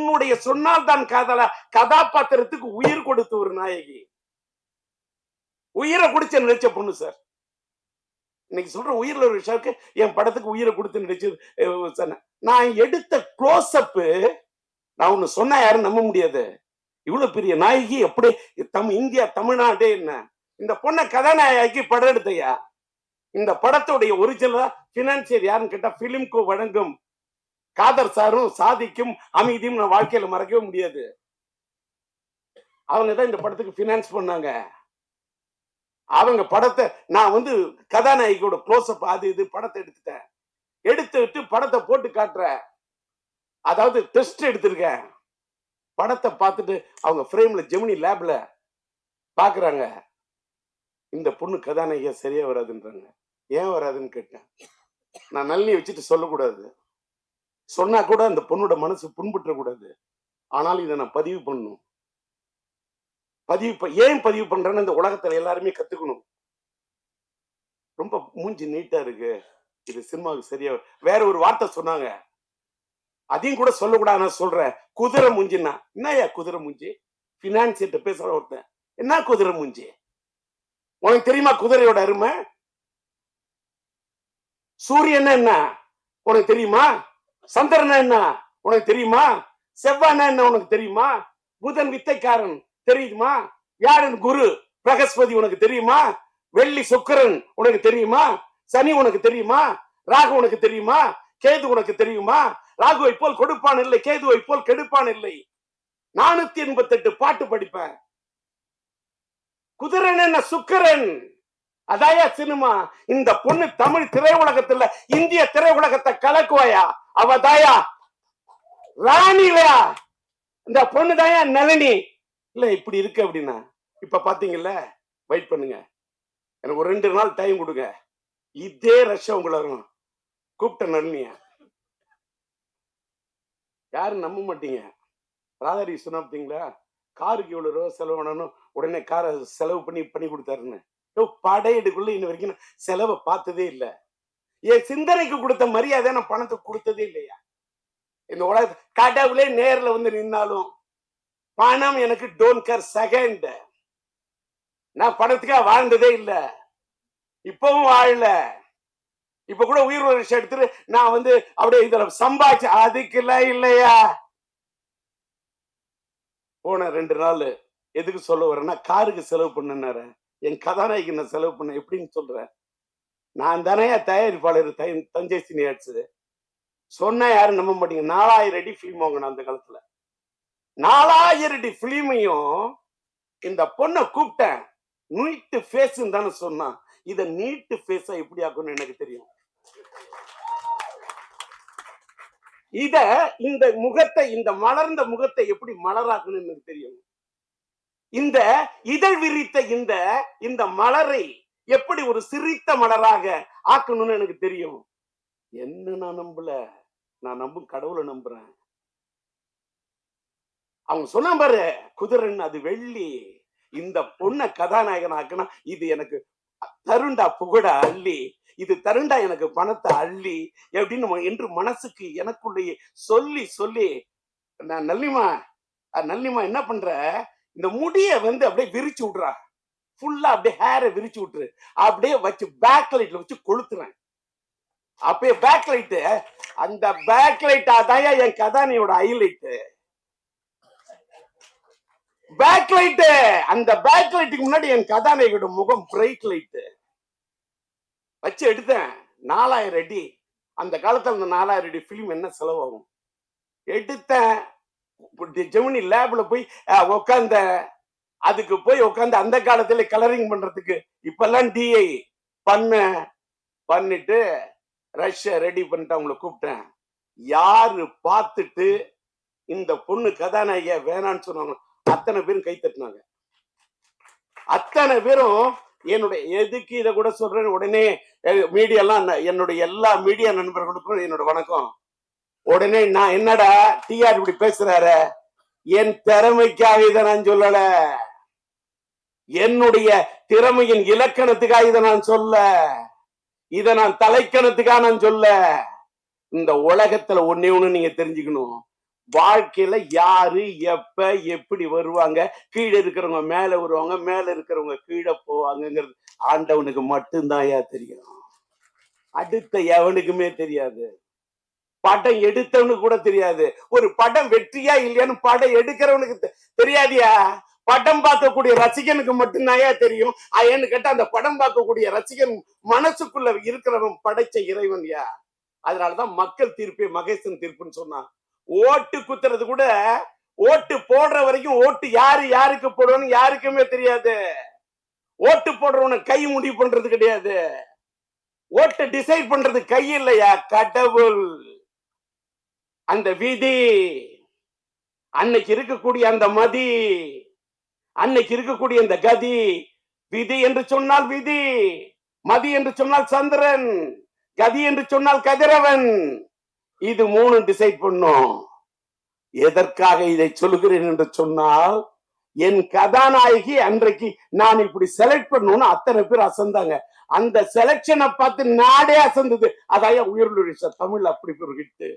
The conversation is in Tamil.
என்னுடைய சொன்னால் தான் காதலா கதாபாத்திரத்துக்கு உயிர் கொடுத்த ஒரு நாயகி, உயிரை குடிச்ச நினைச்ச பொண்ணு சார். இன்னைக்கு சொல்ற உயிரில் ஒரு விஷயத்துக்கு என் படத்துக்கு உயிரை கொடுத்து நடிச்சது. நான் எடுத்த க்ளோஸ் அப், நான் ஒண்ணு சொன்னா யாரும் நம்ப முடியாது. இவ்வளவு பெரிய நாயகி எப்படி இந்தியா தமிழ்நாடே என்ன இந்த பொண்ணை கதாநாயகி படம் எடுத்தையா. இந்த படத்துடைய ஒரிஜினலா பினான்சியர் யாருன்னு கேட்டா பிலிம்கோ வழங்கும் காதர் சாரும் சாதிக்கும் அமைதியும் நான் வாழ்க்கையில மறக்கவே முடியாது. அவங்க தான் இந்த படத்துக்கு பினான்ஸ் பண்ணாங்க. அவங்க படத்தை நான் வந்து கதாநாயகியோட க்ளோஸ் அப் அது இது படத்தை எடுத்துட்டேன். எடுத்துட்டு படத்தை போட்டு காட்டுறேன். அதாவது டெஸ்ட் எடுத்திருக்கேன். படத்தை பார்த்துட்டு அவங்க ஃப்ரேம்ல ஜெமினி லேப்ல பாக்குறாங்க, இந்த பொண்ணு கதாநாயகியா சரியா வராதுன்றாங்க. ஏன் வராதுன்னு கேட்டேன். நான் நல்லி வச்சுட்டு சொல்லக்கூடாது, சொன்னா கூட அந்த பொண்ணோட மனசு புண்பற்ற கூடாது. ஆனால் இதை நான் பதிவு பண்ணணும். ஏன் பதிவு பண்றேன்னு இந்த உலகத்துல எல்லாருமே கத்துக்கணும். ரொம்ப மூஞ்சி நீட்டா இருக்கு, இது சினிமாவுக்கு சரியா. வேற ஒரு வார்த்தை சொன்னாங்க, அதையும் கூட சொல்லக்கூடாது. நான் சொல்றேன், குதிரை மூஞ்சின்னா என்னையா குதிரை மூஞ்சி? பினான்சியர்ட்ட பேசுற ஒருத்தன், என்ன குதிரை மூஞ்சி? உனக்கு தெரியுமா குதிரையோட அருமை? சூரியன் என்ன உனக்கு தெரியுமா? சந்திரன் என்ன உனக்கு தெரியுமா? செவ்வாய் என்ன உனக்கு தெரியுமா? புதன் வித்தைக்காரன் தெரியுமா? வியாழன் குரு பிரகஸ்பதி உனக்கு தெரியுமா? வெள்ளி சுக்கிரன் உனக்கு தெரியுமா? சனி உனக்கு தெரியுமா? ராகு உனக்கு தெரியுமா? கேது உனக்கு தெரியுமா? ராகுவை போல் கொடுப்பான் இல்லை, கேதுவை போல் கெடுப்பான் இல்லை. 488 பாட்டு படிப்பேன். குதிரன் என்ன சுக்கிரன், அதாயா சினிமா. இந்த பொண்ணு தமிழ் திரையுலகத்துல இந்திய திரையுலகத்தை கலக்குவாயா? அவ தாயா ராணிலையா? இந்த பொண்ணு தாயா நளினி. இல்ல இப்படி இருக்கு அப்படின்னா இப்ப பாத்தீங்கல்ல, வெயிட் பண்ணுங்க, எனக்கு ஒரு 2 நாள் டைம் கொடுங்க. இதே ரஷ்யா உங்களை கூப்பிட்ட நளினியா யாரும் நம்ப மாட்டீங்க. ராதாரி சொன்னீங்களா, காருக்கு இவ்வளவு ரூபா செலவு பண்ணணும், உடனே காரை செலவு பண்ணி கொடுத்தாருன்னு. படையெடுக்குள்ள இன்ன வரைக்கும் செலவை பார்த்ததே இல்லை. என் சிந்தனைக்கு கொடுத்த மரியாதை நான் பணத்துக்கு கொடுத்ததே இல்லையா. இந்த உலக கடவுளே நேர்ல வந்து நின்னாலும் பணம் எனக்கு டோன்ட் கேர் செகண்ட். நான் பணத்துக்காக வாழ்ந்ததே இல்லை, இப்பவும் வாழல. இப்ப கூட உயிர் ஒரு விஷயம் எடுத்துட்டு நான் வந்து அப்படியே இதுல சம்பாதிச்சு அதுக்கெல்லாம் இல்லையா. போன 2 நாள் எதுக்கு சொல்ல வரேன்னா, காருக்கு செலவு பண்ணாரு. என் கதாநாயகி நான் செலவு பண்ண எப்படின்னு சொல்றேன். நான் தானே தயாரிப்பாளர் தஞ்சை சினியாட்ஸ். சொன்ன யாரும் நம்ப மாட்டீங்க. 4000 அடி பிலிம் வாங்கின அந்த காலத்துல. 4000 அடி பிலிமையும் இந்த பொண்ணை கூப்பிட்டேன். நீட்டு ஃபேஸ் தானே சொன்னான். இத நீட்டு ஃபேஸா எப்படி ஆக்கணும்னு எனக்கு தெரியும். இந்த முகத்தை, இந்த மலர்ந்த முகத்தை எப்படி மலராக்கணும்னு எனக்கு தெரியும். இந்த இதழ் விரித்த இந்த மலரை எப்படி ஒரு சிரித்த மலராக ஆக்கணும்னு எனக்கு தெரியும். என்ன நான் நம்பல, நான் நம்பும் கடவுளை நம்புறேன். அவங்க சொன்ன பாரு, குதிரன் அது வெள்ளி. இந்த பொண்ணை கதாநாயகன் ஆக்குனா இது எனக்கு தருண்டா புகழ அள்ளி, இது தருண்டா எனக்கு பணத்தை அள்ளி எப்படின்னு என்று மனசுக்கு எனக்குள்ளேயே சொல்லி சொல்லி, நான் நல்லிமா என்ன பண்ற, இந்த முடிய வந்து அப்படியே விரிச்சு விடுறா, ஃபுல்லா அப்படியே ஹேரை விரிச்சு விட்டுரு, அப்படியே வச்சு பேக் லைட்ல வச்சு கொளுத்துறேன். அப்பயே பேக் லைட், அந்த பேக் லைட் அதாயா என் கதானியோட ஹைலைட். பேக் லைட், அந்த பேக் லைட்டுக்கு முன்னாடி என் கதாநாயகோட முகம் பிரைட் லைட் வச்சு எடுத்தேன். 4000 அடி. அந்த காலத்துல அந்த 4000 அடி பிலிம் என்ன செலவாகும் எடுத்தேன். ஜெமினி லேப்ல போய் உட்காந்த, அதுக்கு போய் உட்காந்து அந்த காலத்துல கலரிங் பண்றதுக்கு இப்பெல்லாம் டிஐ பண்ணிட்டு ரஷ்யா ரெடி பண்ணிட்டு அவங்களை கூப்பிட்டேன். யாரு பார்த்துட்டு இந்த பொண்ணு கதாநாயகியா வேணான்னு சொன்னாங்க அத்தனை பேரும் கை தட்டினாங்க. அத்தனை பேரும் என்னுடைய எதுக்கு இதை கூட சொல்றேன். உடனே மீடியாலாம், என்னுடைய எல்லா மீடியா நண்பர்களுக்கும் என்னோட வணக்கம். உடனே நான் என்னடா டிஆர் இப்படி பேசுறாரு, என் திறமைக்காக இதை நான் சொல்லல, என்னுடைய திறமையின் இலக்கணத்துக்காக இதை நான் சொல்ல, இதை நான் தலைக்கணத்துக்காக நான் சொல்ல. இந்த உலகத்துல ஒண்ணே ஒண்ணு நீங்க தெரிஞ்சுக்கணும், வாழ்க்கையில யாரு எப்ப எப்படி வருவாங்க, கீழே இருக்கிறவங்க மேல வருவாங்க, மேல இருக்கிறவங்க கீழே போவாங்கிறது ஆண்டவனுக்கு மட்டும்தான் தெரியும். அடுத்த எவனுக்குமே தெரியாது. படம் எடுத்தவனுக்கு கூட தெரியாது. ஒரு படம் வெற்றியா இல்லையான்னு படம் எடுக்கிறவனுக்கு தெரியாதியா. படம் பார்க்கக்கூடிய ரசிகனுக்கு மட்டும்தான் தெரியும். ஏன்னு கேட்டா அந்த படம் பார்க்கக்கூடிய ரசிகன் மனசுக்குள்ள இருக்கிறவன் படைச்ச இறைவன் யா. அதனாலதான் மக்கள் தீர்ப்பே மகேசன் தீர்ப்புன்னு சொன்னான். ஓட்டு குத்துறது கூட ஓட்டு போடுற வரைக்கும் ஓட்டு யாரு யாருக்கு போடுவோன்னு யாருக்குமே தெரியாது. ஓட்டு போடுறவன கை முடிவு பண்றது கிடையாது. ஓட்டு டிசைட் பண்றது கை இல்லையா, கடவுள். அந்த விதி, அன்னைக்கு இருக்கக்கூடிய அந்த மதி, அன்னைக்கு இருக்கக்கூடிய அந்த கதி. விதி என்று சொன்னால் விதி, மதி என்று சொன்னால் சந்திரன், கதி என்று சொன்னால் கதிரவன். இது மூணு டிசைட் பண்ணும். எதற்காக இதை சொல்கிறேன் என்று சொன்னால், என் கதாநாயகி அன்றைக்கு நான் இப்படி செலக்ட் பண்ணணும்னு அத்தனை பேர் அசந்தாங்க. அந்த செலக்ஷனை பார்த்து நாடே அசந்தது. அதாய உயிர்லொழிச்ச தமிழ் அப்படி ஒரு ஹிட்.